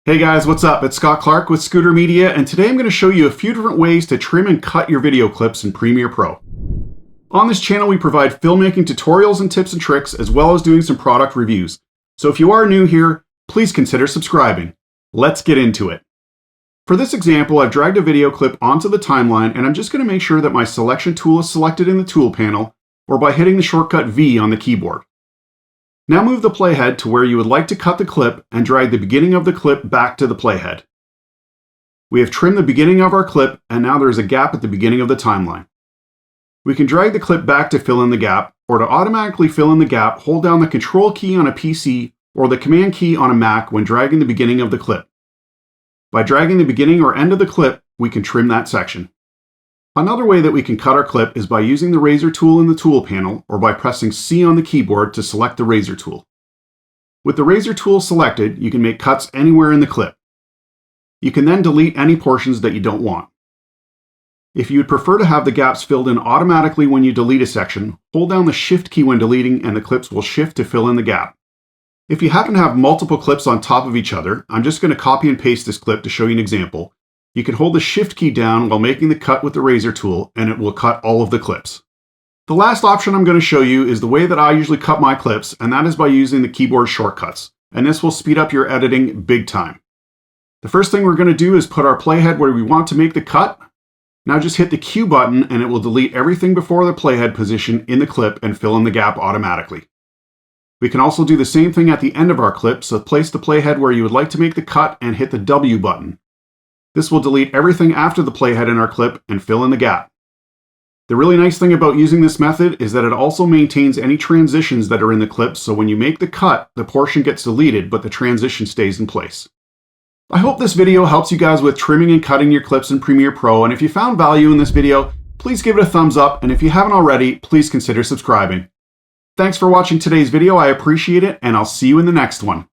Hey guys, what's up? It's Scott Clark with Scooter Media, and today I'm going to show you a few different ways to trim and cut your video clips in Premiere Pro. On this channel, we provide filmmaking tutorials and tips and tricks, as well as doing some product reviews. So if you are new here, please consider subscribing. Let's get into it. For this example, I've dragged a video clip onto the timeline, and I'm just going to make sure that my selection tool is selected in the tool panel, or by hitting the shortcut V on the keyboard. Now move the playhead to where you would like to cut the clip and drag the beginning of the clip back to the playhead. We have trimmed the beginning of our clip, and now there is a gap at the beginning of the timeline. We can drag the clip back to fill in the gap, or to automatically fill in the gap, hold down the Control key on a PC or the Command key on a Mac when dragging the beginning of the clip. By dragging the beginning or end of the clip, we can trim that section. Another way that we can cut our clip is by using the razor tool in the tool panel, or by pressing C on the keyboard to select the razor tool. With the razor tool selected, you can make cuts anywhere in the clip. You can then delete any portions that you don't want. If you would prefer to have the gaps filled in automatically when you delete a section, hold down the Shift key when deleting and the clips will shift to fill in the gap. If you happen to have multiple clips on top of each other, I'm just going to copy and paste this clip to show you an example. You can hold the Shift key down while making the cut with the razor tool, and it will cut all of the clips. The last option I'm going to show you is the way that I usually cut my clips, and that is by using the keyboard shortcuts, and this will speed up your editing big time. The first thing we're going to do is put our playhead where we want to make the cut. Now just hit the Q button and it will delete everything before the playhead position in the clip and fill in the gap automatically. We can also do the same thing at the end of our clip, so place the playhead where you would like to make the cut and hit the W button. This will delete everything after the playhead in our clip and fill in the gap. The really nice thing about using this method is that it also maintains any transitions that are in the clip, so when you make the cut, the portion gets deleted, but the transition stays in place. I hope this video helps you guys with trimming and cutting your clips in Premiere Pro, and if you found value in this video, please give it a thumbs up, and if you haven't already, please consider subscribing. Thanks for watching today's video, I appreciate it, and I'll see you in the next one.